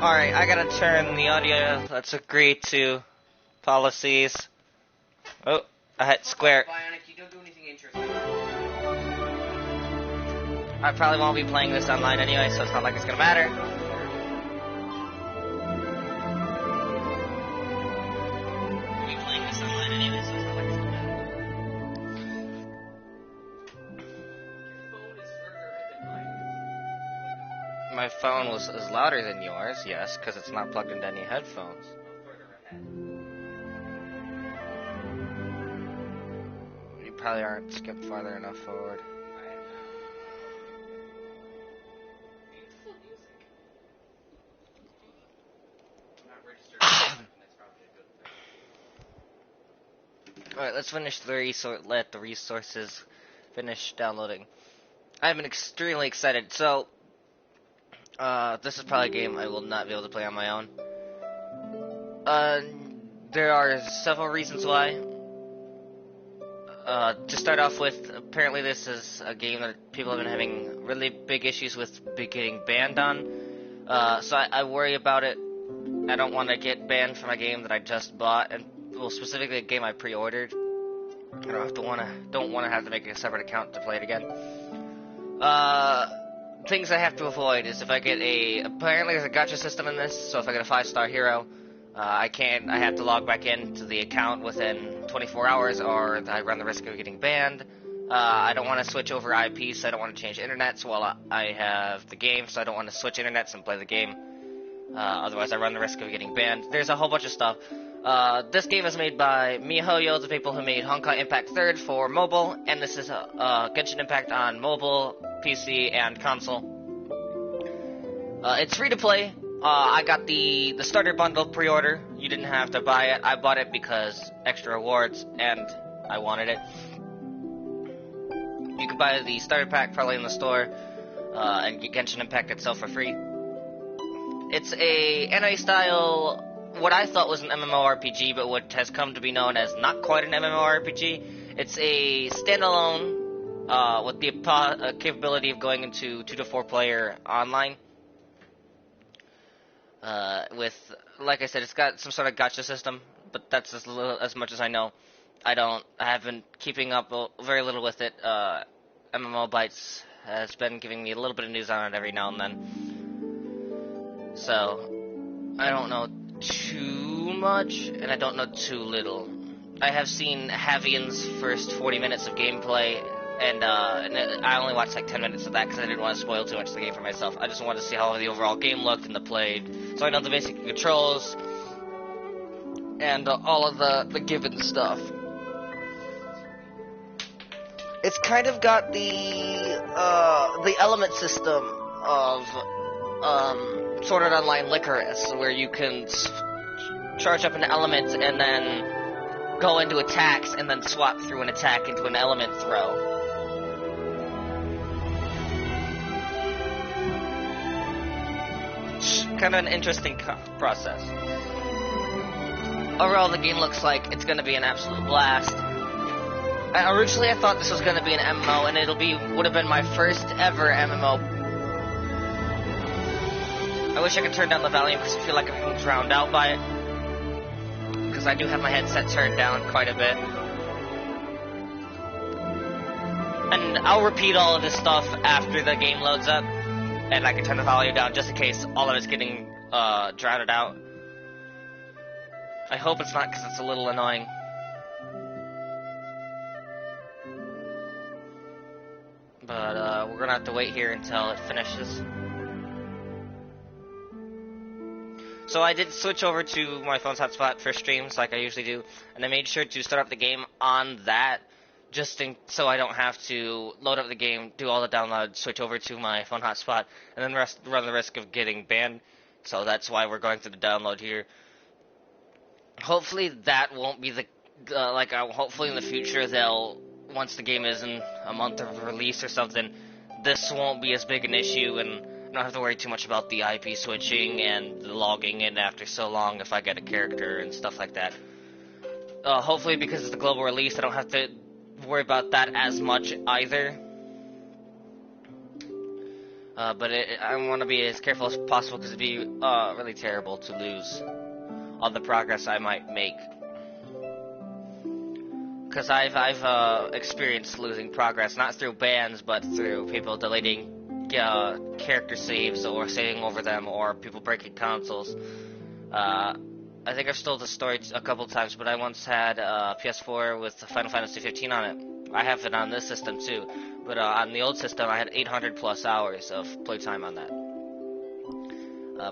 Alright, I gotta turn the audio. Let's agree to policies. Oh, I hit square. Bionic, you don't do anything interesting. I probably won't be playing this online anyway, so it's not like it's gonna matter. I'll be playing this online anyway, so it's not like it's gonna matter. My phone is louder than yours, yes, because it's not plugged into any headphones. You probably aren't skipped farther enough forward. Alright, let's finish let the resources finish downloading. I've been extremely excited. So, this is probably a game I will not be able to play on my own. There are several reasons why. To start off with, apparently this is a game that people have been having really big issues with getting banned on. So I worry about it. I don't want to get banned from a game that I just bought, and well, specifically a game I pre-ordered. I don't want to have to make a separate account to play it again. Things I have to avoid is if I get apparently there's a gacha system in this, so if I get a 5-star hero, I have to log back into the account within 24 hours or I run the risk of getting banned. I don't want to switch over IP, so I don't want to change internets while I have the game, so I don't want to switch internets and play the game. Otherwise I run the risk of getting banned. There's a whole bunch of stuff. This game is made by MiHoYo, the people who made Honkai Impact 3rd for mobile, and this is Genshin Impact on mobile, PC, and console. It's free to play. I got the starter bundle pre-order. You didn't have to buy it. I bought it because extra rewards, and I wanted it. You can buy the starter pack probably in the store, and get Genshin Impact itself for free. It's a anime-style, what I thought was an MMORPG, but what has come to be known as not quite an MMORPG. It's a standalone, with the capability of going into 2 to 4 player online. Like I said, it's got some sort of gacha system, but that's as much as I know. I have been keeping up very little with it. MMO Bytes has been giving me a little bit of news on it every now and then. So, I don't know too much, and I don't know too little. I have seen Havian's first 40 minutes of gameplay, and I only watched like 10 minutes of that because I didn't want to spoil too much of the game for myself. I just wanted to see how the overall game looked and the played, so I know the basic controls and all of the given stuff. It's kind of got the element system of Sword Art Online Licorice, where you can charge up an element and then go into attacks and then swap through an attack into an element throw. Kind of an interesting process. Overall, the game looks like it's going to be an absolute blast. Originally, I thought this was going to be an MMO, and would have been my first ever MMO. I wish I could turn down the volume because I feel like I'm being drowned out by it. Because I do have my headset turned down quite a bit. And I'll repeat all of this stuff after the game loads up. And I can turn the volume down just in case all of it's getting drowned out. I hope it's not because it's a little annoying. But we're going to have to wait here until it finishes. So I did switch over to my phone's hotspot for streams like I usually do, and I made sure to start up the game on that, so I don't have to load up the game, do all the downloads, switch over to my phone hotspot, and then run the risk of getting banned. So that's why we're going through the download here. Hopefully that won't be hopefully in the future once the game is in a month of release or something, this won't be as big an issue, and I don't have to worry too much about the IP switching and the logging in after so long if I get a character and stuff like that. Hopefully because it's a global release, I don't have to worry about that as much either. But I want to be as careful as possible because it'd be really terrible to lose all the progress I might make. Because I've experienced losing progress, not through bans, but through people deleting character saves or saving over them, or people breaking consoles. I think I've told the story a couple times, but I once had a PS4 with Final Fantasy 15 on it. I have it on this system too, but on the old system I had 800 plus hours of playtime on that.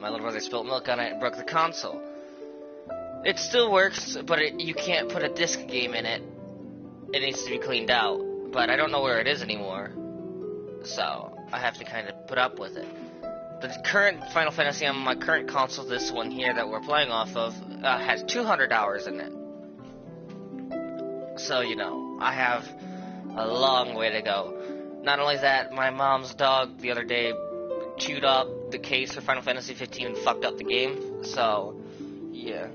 My little brother spilled milk on it and broke the console. It still works, but you can't put a disc game in it. It needs to be cleaned out, but I don't know where it is anymore, so I have to kind of put up with it. The current Final Fantasy on my current console, this one here that we're playing off of, has 200 hours in it. So, you know, I have a long way to go. Not only that, my mom's dog the other day chewed up the case for Final Fantasy 15 and fucked up the game, so, yeah.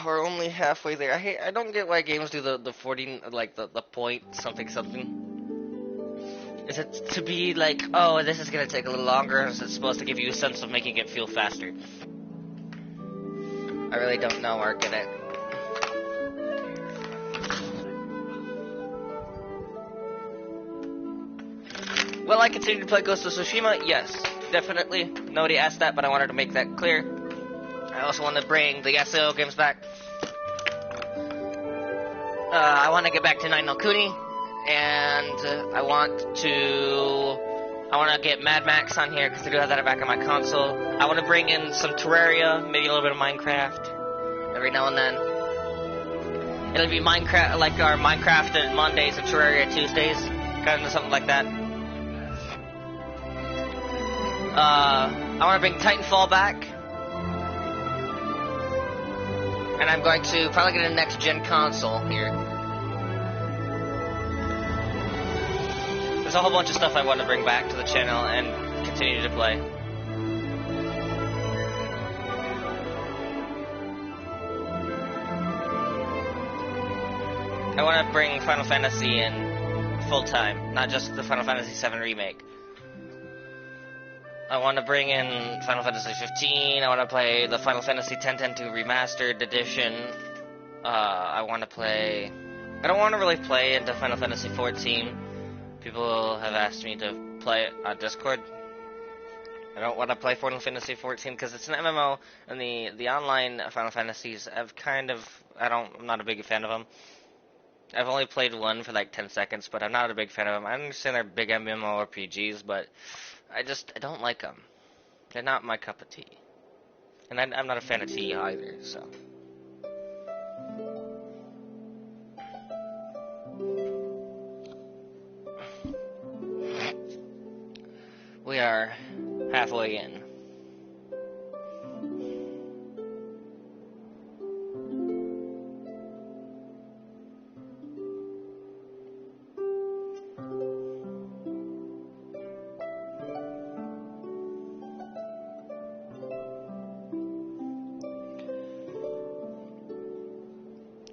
We're only halfway there. I don't get why games do the 40, like the point something something. Is it to be like, oh, this is gonna take a little longer, or is it supposed to give you a sense of making it feel faster? I really don't know or get it. Will I continue to play Ghost of Tsushima? Yes, definitely. Nobody asked that, but I wanted to make that clear. I also want to bring the SAO games back. I want to get back to Nine no Kuni, and I want to get Mad Max on here because I do have that back on my console. I want to bring in some Terraria, maybe a little bit of Minecraft, every now and then. It'll be Minecraft, like our Minecraft on Mondays and Terraria Tuesdays, kind of something like that. I want to bring Titanfall back. And I'm going to probably get a next-gen console here. There's a whole bunch of stuff I want to bring back to the channel and continue to play. I want to bring Final Fantasy in full-time, not just the Final Fantasy VII Remake. I want to bring in Final Fantasy 15. I want to play the Final Fantasy X-10-2 Remastered Edition. I want to play... I don't want to really play into Final Fantasy 14. People have asked me to play it on Discord. I don't want to play Final Fantasy 14 because it's an MMO, and the online Final Fantasies have kind of... I'm not a big fan of them. I've only played one for like 10 seconds, but I'm not a big fan of them. I understand they're big MMORPGs, but... I don't like them. They're not my cup of tea. And I'm not a fan of tea either, so. We are halfway in.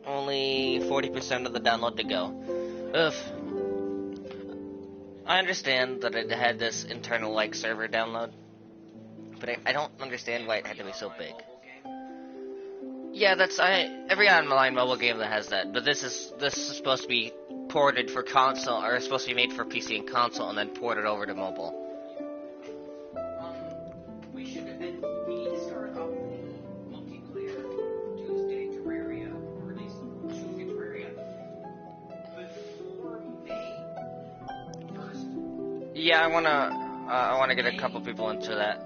Only 40% of the download to go. Ugh. I understand that it had this internal like server download, but I don't understand why it had to be so big. Yeah, every online mobile game that has that, but this is supposed to be ported for console, or it's supposed to be made for PC and console, and then ported over to mobile. Yeah, I wanna get a couple people into that.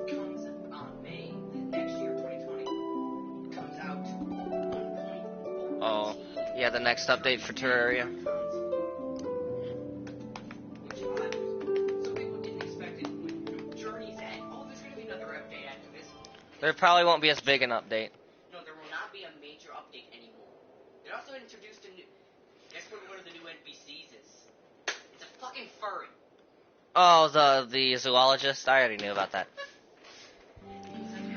Comes on May next year, 2020. Comes out. Oh, yeah, the next update for Terraria. Which some people didn't expect it. When Journey's End. Oh, there's gonna be another update after this. There probably won't be as big an update. No, there will not be a major update anymore. They also introduced a new. Guess what one of the new NPCs is? It's a fucking furry. Oh, the zoologist? I already knew about that.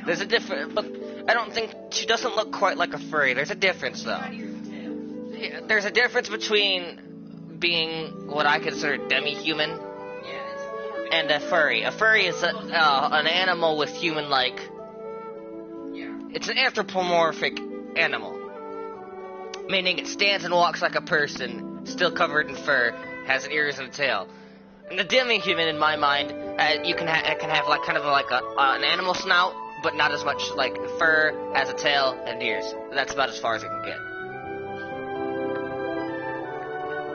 There's a difference, but I don't think she doesn't look quite like a furry. There's a difference, though. Yeah, there's a difference between being what I consider demi-human and a furry. A furry is an animal with human-like. It's an anthropomorphic animal, meaning it stands and walks like a person, still covered in fur, has ears and a tail. And the demi-human, in my mind, it can have like kind of like an animal snout, but not as much like fur, has a tail and ears. That's about as far as it can get.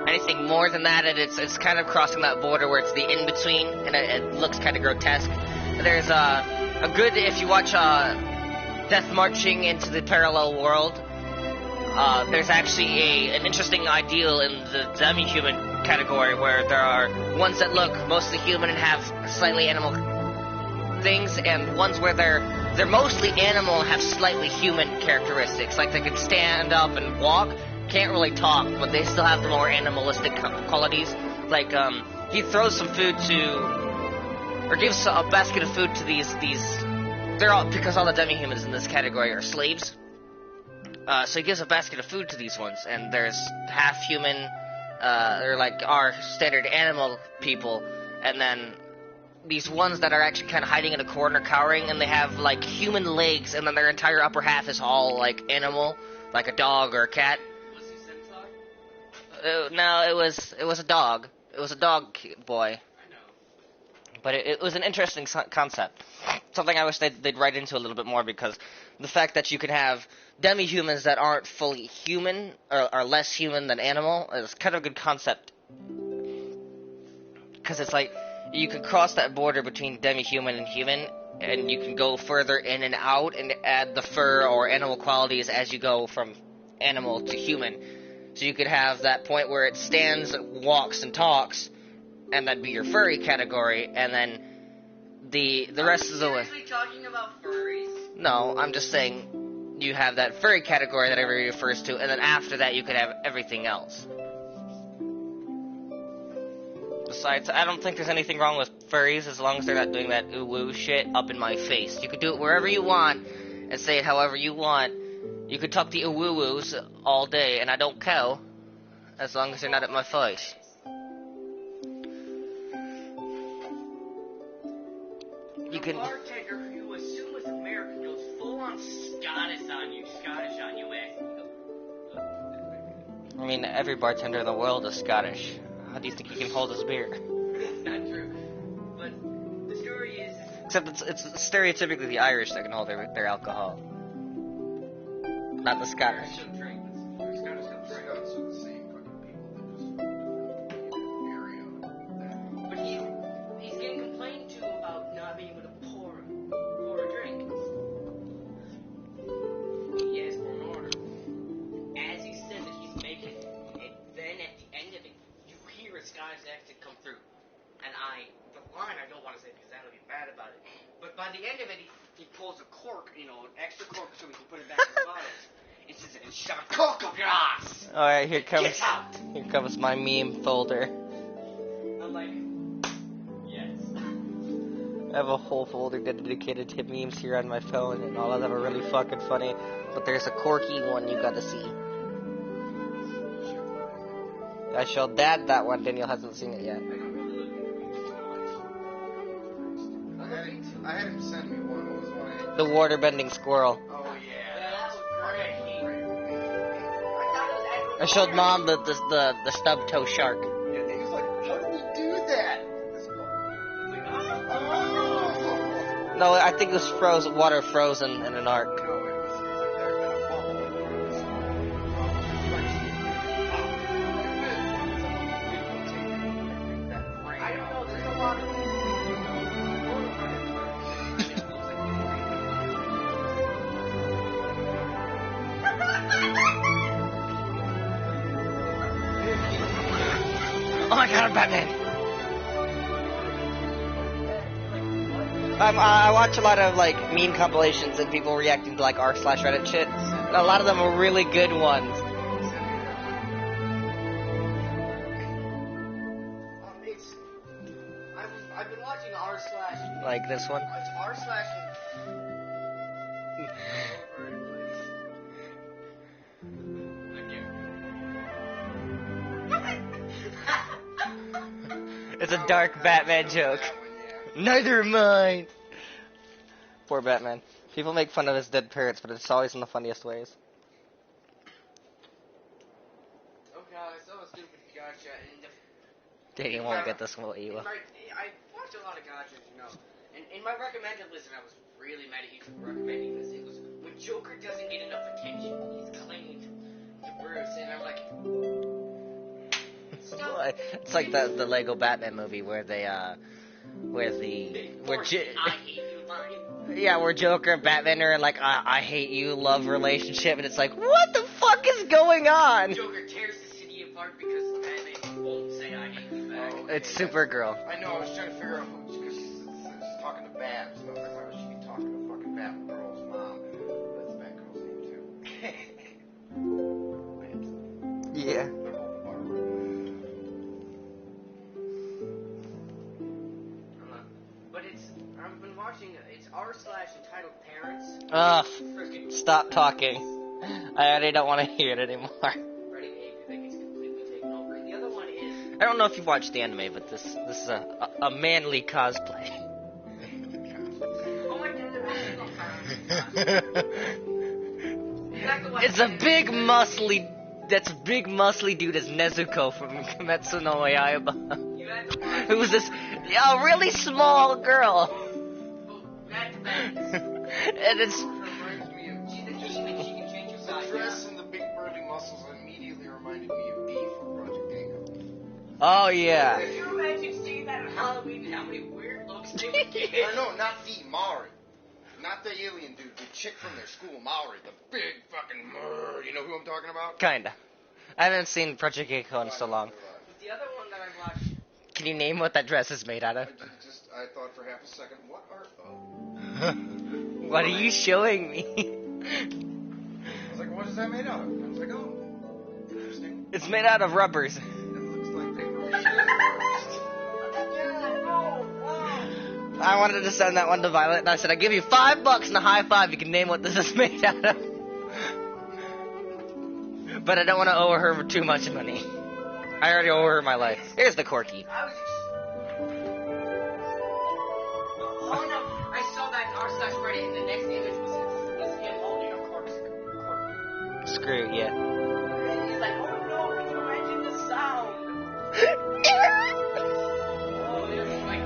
Anything more than that, and it's kind of crossing that border where it's the in-between, and it looks kind of grotesque. There's a good, if you watch Death Marching into the Parallel World, there's actually an interesting ideal in the demi-human category where there are ones that look mostly human and have slightly animal things, and ones where they're mostly animal and have slightly human characteristics, like they can stand up and walk. Can't really talk, but they still have the more animalistic qualities. Like, he throws some food to, or gives a basket of food to these, they're all, because all the demi-humans in this category are slaves. So he gives a basket of food to these ones, and there's half human, they're like our standard animal people, and then these ones that are actually kind of hiding in a corner, cowering, and they have, like, human legs, and then their entire upper half is all, like, animal, like a dog or a cat. No, it was a dog. It was a dog boy. I know. But it was an interesting concept. Something I wish they'd write into a little bit more, because the fact that you can have demi-humans that aren't fully human, or are less human than animal, is kind of a good concept. Because it's like, you can cross that border between demi-human and human, and you can go further in and out and add the fur or animal qualities as you go from animal to human. So you could have that point where it stands, walks, and talks, and that'd be your furry category, and then the rest of the way. Are you seriously talking about furries? No, I'm just saying you have that furry category that everybody refers to, and then after that you could have everything else. Besides, I don't think there's anything wrong with furries as long as they're not doing that ooh-woo shit up in my face. You could do it wherever you want and say it however you want. You could talk the ooh-woo-woos all day, and I don't care, as long as they're not at my face. You can. The bartender who you assume is American goes full-on Scottish on you, I mean, every bartender in the world is Scottish. How do you think he can hold his beer? It's not true. But the story is... Except it's stereotypically the Irish that can hold their alcohol. Not the Scottish. Scottish drink. But he's getting complained to about not being able to pour a drink. He asks for an order. As he says that he's making it, and then at the end of it, you hear a Scottish accent come through. And the line I don't want to say because that'll be bad about it. But by the end of it, he pulls a cork, an extra cork so we can put it back in the bottles. It says, "And shut a cork up your ass!" Alright, here Get out! comes my meme folder. I'm like, yes. I have a whole folder dedicated to memes here on my phone, and all of them are really fucking funny. But there's a quirky one you gotta see. I showed Dad that one, Daniel hasn't seen it yet. I had him send me one. What was one? The water-bending squirrel. Oh, yeah. That was great. I showed Mom the stub toe shark. Yeah, he was like, how did we do that? Oh! No, I think it was water frozen in an arc. No, it was there been a bubble in there. I don't know, there's a lot of Oh my god, I'm Batman! I watch a lot of, like, meme compilations and people reacting to, like, r/Reddit shit. And a lot of them are really good ones. I've been watching r/. Like this one. It's r/. It's a dark Batman joke. Neither am I. Poor Batman. People make fun of his dead parents, but it's always in the funniest ways. Okay, I saw a stupid gotcha, and Dang, you won't get this one, you will. I watch a lot of gotchas, you know. And in my recommended list, and I was really mad at you for recommending this, it was when Joker doesn't get enough attention, he's clinging to Bruce, and I'm like, stop. It's like the Lego Batman movie where they where I hate you line. yeah, where Joker and Batman are in like I hate you love relationship, and it's like what the fuck is going on? Joker tears the city apart because Batman won't say I hate you back. Oh, okay, It's Supergirl. I know, I was trying to figure out who, because she's talking to Babs, so I thought she'd be talking to fucking Batgirl's mom. That's Batgirl's name, too. Yeah. They're both Barbara. But I've been watching, it's r/entitled Parents. Ugh. Freaking Stop talking. I already don't want to hear it anymore. Ready to hate, I think it's completely taken over. And the other one is, I don't know if you've watched the anime, but this is a manly cosplay. oh my god, exactly It's a big muscly. That's a big muscly dude as Nezuko from Kimetsu no Yaiba. you had to watch Who's this? A really small girl, and it's Reminds me of she's a demon, she can change her the size. dress and the big burly muscles immediately reminded me of Dee from Project Dingo. oh yeah. Could you imagine seeing that on Halloween and how many weird looks they would get? Or no, not Dee, Mari. Not the alien dude, the chick from their school, Mari, the big fucking you know who I'm talking about? Kinda. I haven't seen Project Geiko in so long. The other one that I watched, Can you name what that dress is made out of? I thought for half a second, what are What are you showing me? I was like, what is that made out of? I was like, oh, interesting. It's made out of rubbers. It looks like paper mache. I wanted to send that one to Violet, and I said, I give you $5 and a high five. You can name what this is made out of. But I don't want to owe her too much money. I already owe her my life. Here's the Corky. I was oh no, I saw that r/Reddit and the next image was him holding a cork. Screw yeah. And he's like, oh no, can you imagine the sound? Oh, there's like,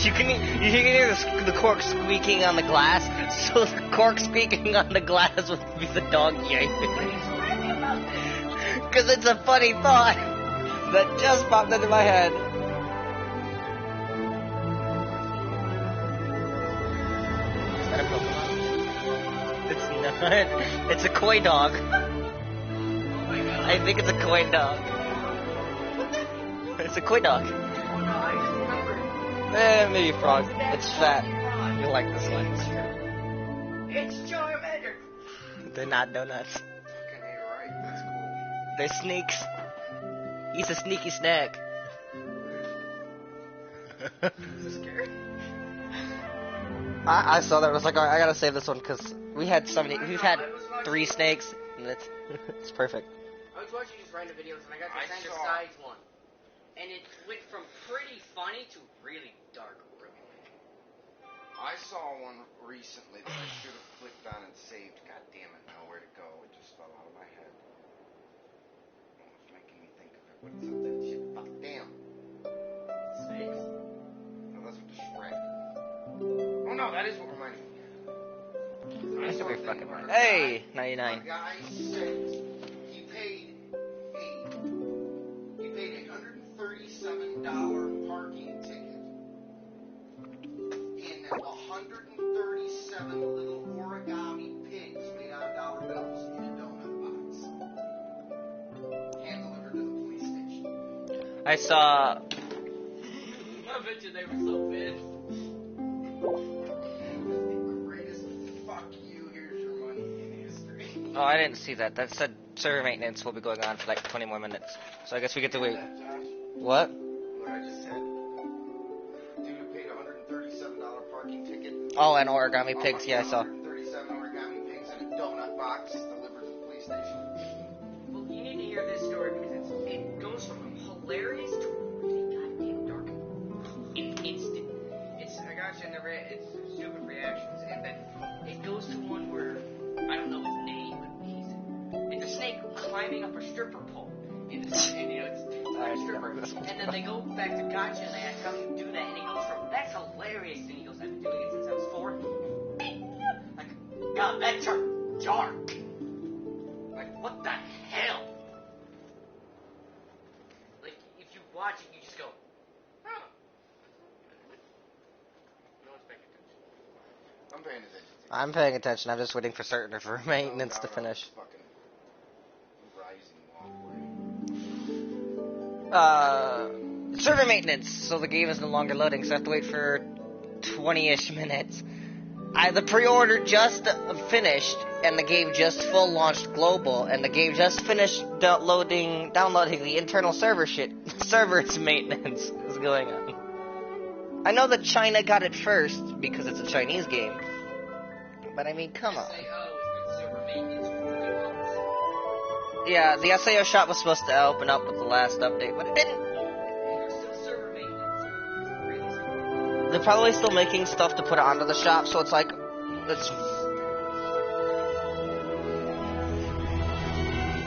you can hear the cork squeaking on the glass. So the cork squeaking on the glass would be the dog yanking. Because it's a funny thought that just popped into my head. Is that a Pokemon? It's not. It's a koi dog. oh my god. I think it's a koi dog. It's a koi dog. Oh no, I just remembered. Maybe frog. It's fat. You like this one. It's Charmander. They're not donuts. Okay, you're right. That's cool. They're sneaks. He's a sneaky snack. Scary. I saw that. I was like, all right, I gotta save this one because we've had 3 snakes, and it's perfect. I was watching just random videos and I got I the saw- size one. And it went from pretty funny to really dark horror. I saw one recently that I should have clicked on and saved. God damn it, now where to go? It just fell out of my head. It was making me think of it, but it's something shit. Fuck, damn. Snakes? No, that's what the Shrek. Oh no, that is what reminded me. I That's saw a a big thing fucking where one. a Hey, guy- 99. A guy said he paid $137 parking ticket in 137 little origami pigs made out of dollar bills in a donut box. Hand delivered to the police station. I saw. I bet you they were so big. The greatest fuck you, here's your money in history. Oh, I didn't see that. That said server maintenance will be going on for like 20 more minutes. So I guess we get to wait. That, Josh? What? What I just said? Dude who paid $137 parking ticket. Oh, and origami pigs. Yeah, I saw. 137 origami pigs in a donut box delivered to the police station. Well, you need to hear this story because it goes from hilarious to really goddamn dark. climbing up a stripper pole. And you know, it's a stripper. And then they go back to Gotcha and they ask how you do that. And he goes from, that's hilarious. And he goes, I've been doing it since I was 4. Like, God, that turned dark. Like, what the hell? Like, if you watch it, you just go, huh. No one's paying attention. I'm paying attention. I'm paying attention. I'm just waiting for certain for maintenance to finish. Server maintenance. So the game is no longer loading, so I have to wait for 20-ish minutes. The pre-order just finished, and the game just full launched global, and the game just finished downloading the internal servers maintenance is going on. I know that China got it first because it's a Chinese game, but I mean, come on. Yeah, the SAO shop was supposed to open up with the last update, but it didn't. They're probably still making stuff to put onto the shop, so it's like,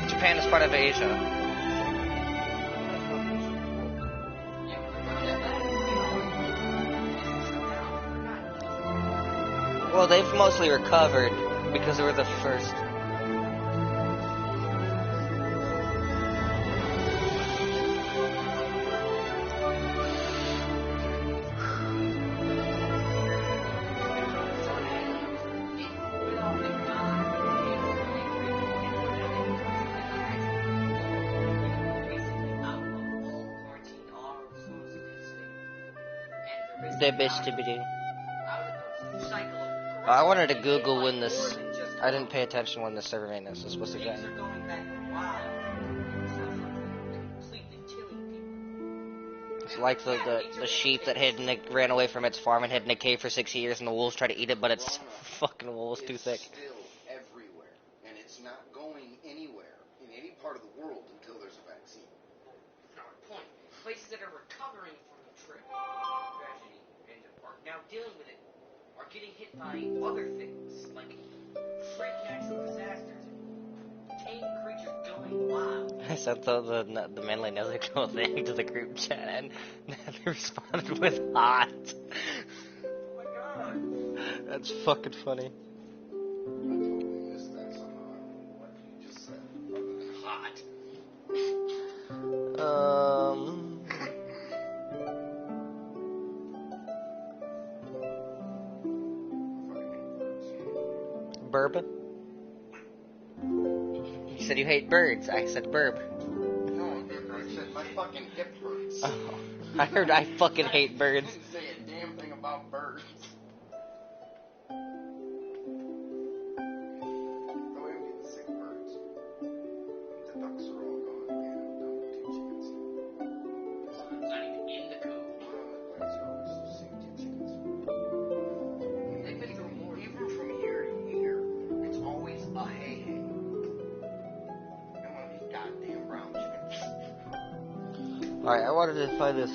Japan is part of Asia. Well, they've mostly recovered because they were the first. I wanted to Google when this. I didn't pay attention when the server maintenance was supposed to get. It's like the sheep that ran away from its farm and hid in a cave for 6 years, and the wolves try to eat it, but its fucking wool is too thick. It's still everywhere, and it's not going anywhere in any part of the world until there's a vaccine. That's not our point. Places that are recovering from the tragedy and are now dealing with it are getting hit by other things, like freak natural disasters and tame creatures going wild. I sent the manly Nezuko thing to the group chat, and they responded with hot. Oh my god. That's fucking funny. I totally missed that somehow. What you just said, other than hot. Burb? You said you hate birds. I said burb. No, I said my fucking hip hurts. Oh, I heard I fucking hate birds. I didn't say a damn thing about birds. The way we get the sick birds. The ducks are all gone. And 2 chickens. Not even in the coop. One of the ducks are always seeing 2 chickens. They've been through more. Even from year to year, it's always a hey. And one of these goddamn brown chickens. Alright, I wanted to find this.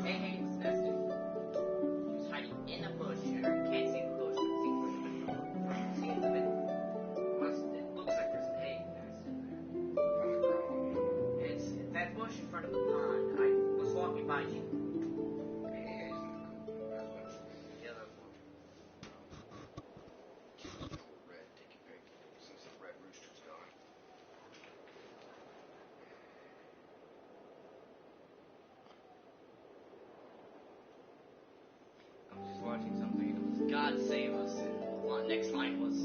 Hey, that's it. He was hiding in a bush. Can't see the bush, but seems like a bush. See in the middle. It looks like there's an egg nest in there. On the ground. It's that bush in front of the pond. I was walking by you. Hey, The other one. Red, take your pick. Since the red rooster's gone. I was just watching something and it was God save us. And the next line was.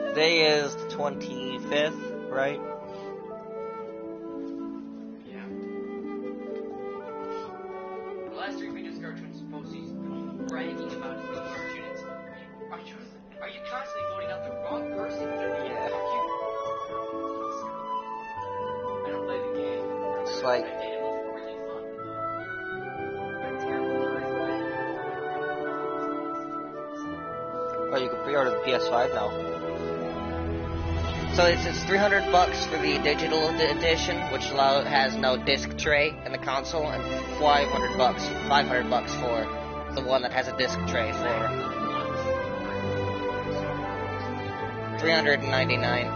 Today is the 25th, right? Yeah. The last 3 videos Gertrude's posted bragging about his research units. Are you constantly voting out the wrong person? Yeah. I don't play the game. It's like- I did, it was really fun. Oh, you can pre-order the PS5 now. So it's $300 for the digital edition, which has no disc tray in the console, and $500 for the one that has a disc tray for $399.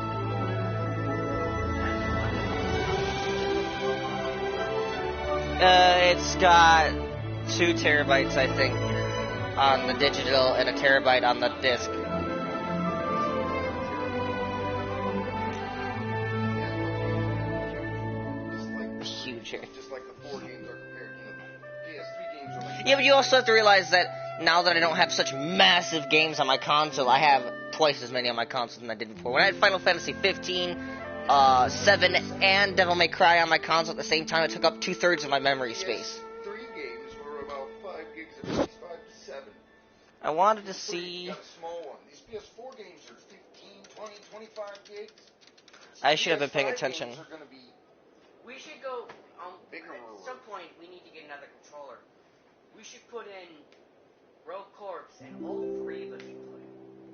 It's got 2 terabytes, I think, on the digital and a terabyte on the disc. Huge. Just like the 4 games are compared to the PS3 games. Are like Yeah, but you also have to realize that now that I don't have such massive games on my console, I have twice as many on my console than I did before. When I had Final Fantasy 15, 7, and Devil May Cry on my console at the same time, it took up 2/3 of my memory space. PS3 games were about 5 gigs a piece, 5 to 7. I wanted to You see... got a small one. These PS4 games are 15, 20, 25 gigs. I should have been paying PS5 attention. games are gonna be We should go. bigger. At some point, we need to get another controller. We should put in Rogue Corps, and all 3 of us should play.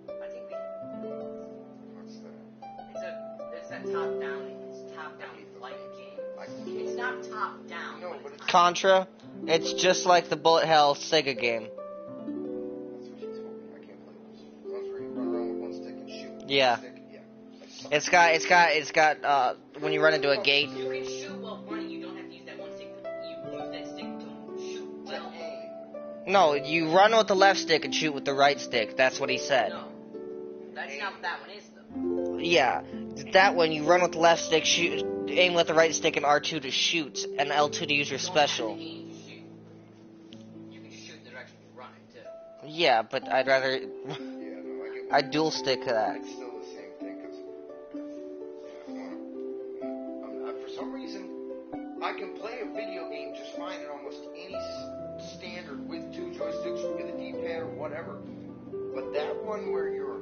I think we. What's that? It's that top-down flight game. It's not top-down. No, but it's Contra, it's just like the Bullet Hell Sega game. That's what you told me. I can't play those. Those where you run around with one stick and shoot. With Yeah. one stick. Yeah. It's got, when you run into a gate. You can shoot while running. You don't have to use that one stick. You use that stick to shoot well. No, you run with the left stick and shoot with the right stick. That's what he said. No, that's not what that one is, though. Yeah, that one, you run with the left stick, shoot, aim with the right stick, and R2 to shoot, and L2 to use your special. You don't have to aim to shoot. You can shoot the direction you run it, too. Yeah, but I'd rather... Yeah, no, I get I'd dual stick that. It's still the same thing, because for some reason, I can play a video game just fine in almost any standard with 2 joysticks or with a D-pad or whatever. But that one where you're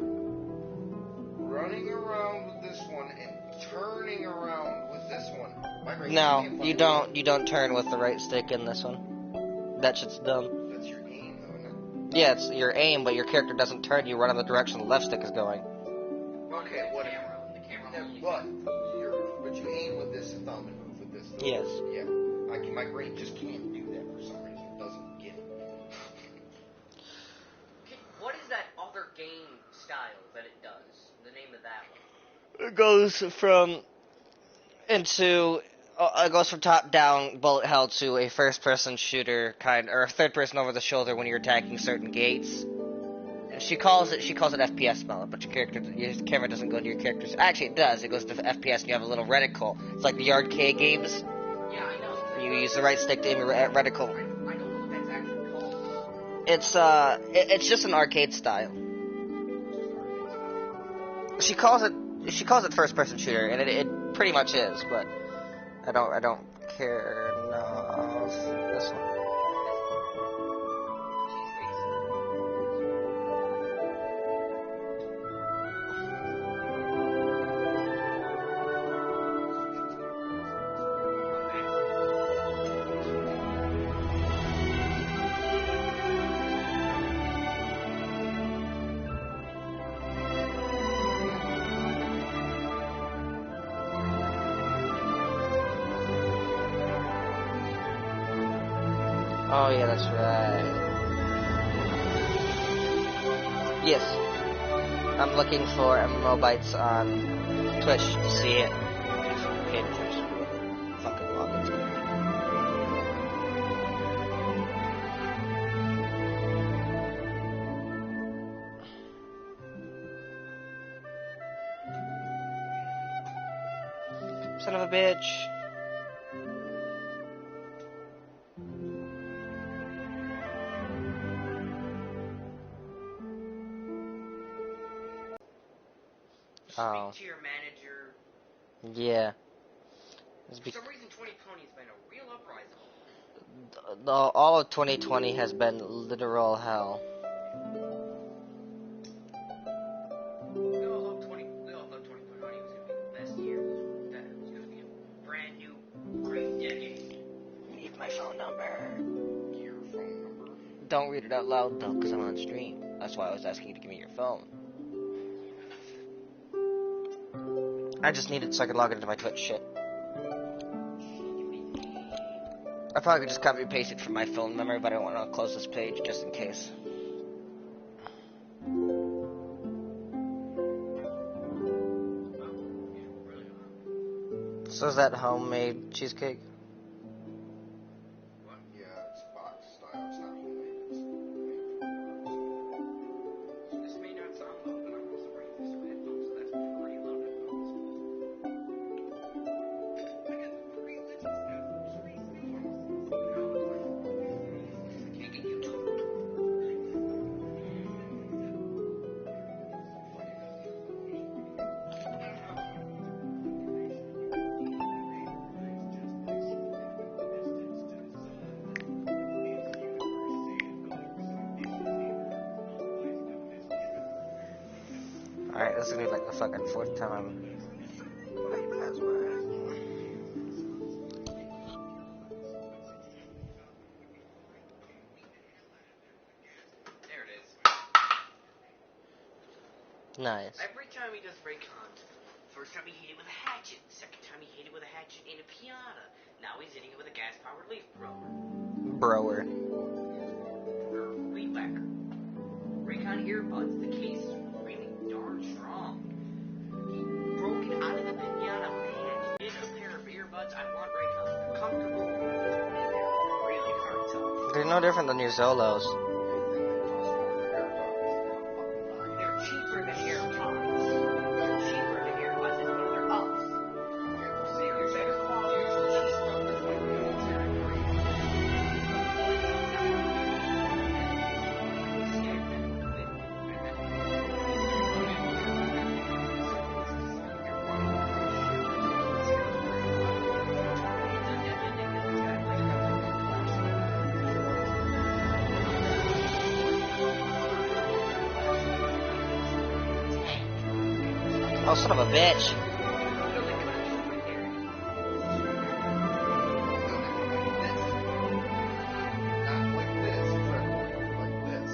running around with this one and turning around with this one, my brain No, can't you fucking- don't turn with the right stick in this one. That shit's dumb. That's your aim, though, isn't it? Yeah, it's your aim, but your character doesn't turn, you run in the direction the left stick is going. Okay, The whatever. camera Yeah, only. but you aim with this thumb and move with this thumb. Yes. Yeah. My brain just can't do that for some reason. It doesn't get it. What is that other game style that it does? The name of that one? It goes from top down bullet hell to a first person shooter or a third person over the shoulder when you're attacking certain gates. And she calls it FPS mode, but your camera doesn't go to your characters. Actually, it does. It goes to FPS, and you have a little reticle. It's like the arcade games. Yeah, I know. You use the right stick to aim your reticle. I don't know what that's actually called. It's just an arcade style. She calls it first person shooter, and it pretty much is, but I don't care. No, this one. Oh yeah, that's right. Yes. I'm looking for MMObytes on Twitch to see it. Okay, Twitch. Fucking log into it. Son of a bitch. Oh. Speak to your manager. Yeah. For some reason, 2020 has been a real uprising. All of 2020 has been literal hell. We all thought 2020 was going to be the best year. That it was going to be a brand new, great decade. Need my phone number. Your phone number. Don't read it out loud though, because I'm on stream. That's why I was asking you to give me your phone. I just need it so I can log into my Twitch shit. I probably could just copy and paste it from my phone memory, but I don't want to close this page just in case. So is that homemade cheesecake? What? Yeah, it's box style. It's not homemade. This may not sound loud, but I'm also wearing these new headphones, so that's pretty loud headphones. I got 3 legends now. 3 speakers. I can't get YouTube. Alright, this is gonna be like the fucking 4th time I'm... There it is. Nice. Every time he does break hunt, first time he hit it with a hatchet, second time he hit it with a hatchet and a piata. Now he's hitting it with a gas-powered leaf blower. Brower. Or weed whacker. Raycon earbuds, the case is really darn strong. He broke it out of the pinata with a hand. Get a pair of earbuds. I want Raycon. They're comfortable. And they're really hard to. They're no different than your Zolos. They're cheaper than AirPods. They're cheaper than earbuds, and they're up. They're better quality. Oh, son of a bitch. Not like this, Fred. Like this.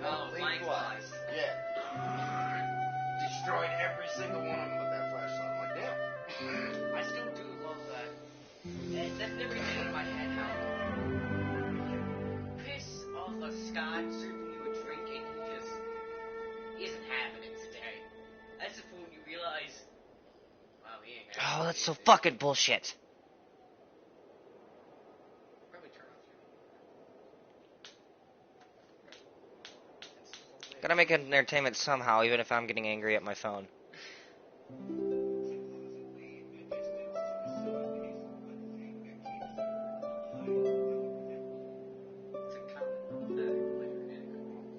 Oh, flying flies. Yeah. Destroyed every single one of them with that flashlight. I'm like, damn. I still do love that. That's never been in my head how piss off a Scott serving you a drink and he just isn't having it today. That's the point you realize, wow, he ain't having Oh, it that's so today. fucking bullshit. Probably turn off your... Gotta make it entertainment somehow, even if I'm getting angry at my phone. It's a common thing.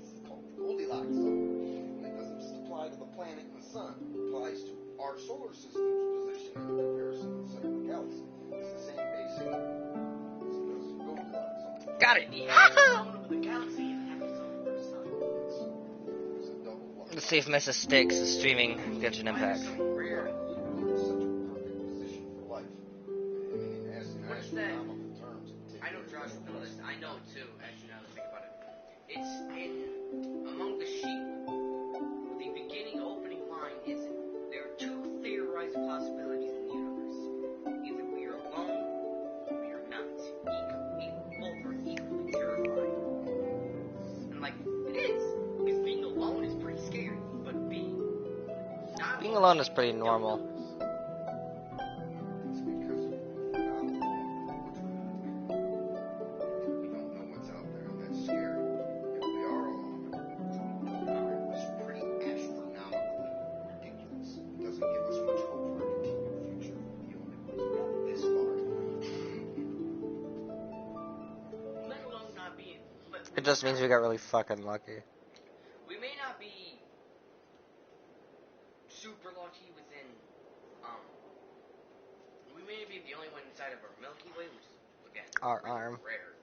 It's called the Goldilocks zone. It doesn't just apply to the planet and the sun. It applies to our solar system's position in comparison to the center of the galaxy. It's the same basic. It's the Goldilocks zone. Got it! The zone of the galaxy and have a zone for the sun. It's a double block. Let's see if Mrs. Sticks is streaming Genshin Impact. Why is it so rare? It's such a perfect position for life. I mean, in What's astronomical that? terms. it I know takes Josh very will know little this. I know it too, actually, now that I think about it. It's in among the sheep. The beginning opening line is there are 2 theorized possibilities in the universe. Either we are alone or we are not. Both are equally terrifying. And like, it is. Because being alone is pretty scary. But being not Being alone is pretty normal. It's because we don't know what's out there, and that's scary. If we are alone, it's pretty astronomically ridiculous. It doesn't give us much hope for a continued future. We only got this far. let alone not being. But It just means we got really fucking lucky. we may not be super lucky within, we may be the only one inside of our Milky Way, which is, again, Our really arm. rare.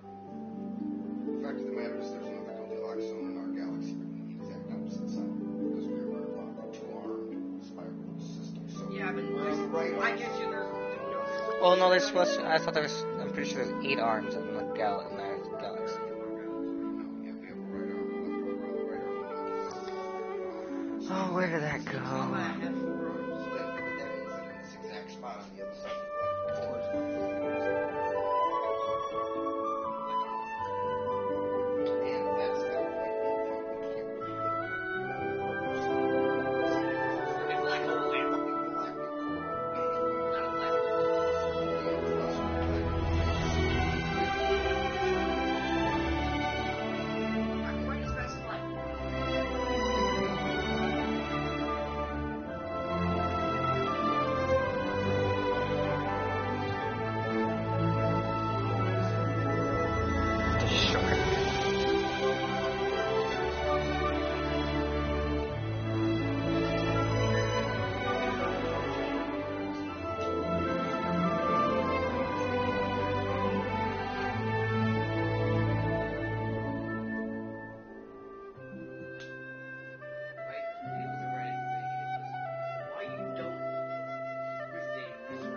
The fact of the matter is, there's another Goldilocks zone in our galaxy, but the exact opposite side, because we are a two-armed spiral system. So Yeah, but right I arm- get you, there's Well, no, there's supposed to, I thought there was, I'm pretty sure there's 8 arms in the galaxy. No, yeah, we have a right arm, a left arm, a right arm, a left arm. Oh, where did that It's not that I go? have 4 arms spent, but that means I'm in this exact spot on the other side of the board. And that's gotta be a big fucking camera. The black hole there. Fucking galactic coral. Not a black hole. I can write as fast as light.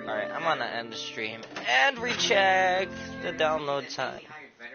Alright, I'm gonna end the stream and recheck the download time.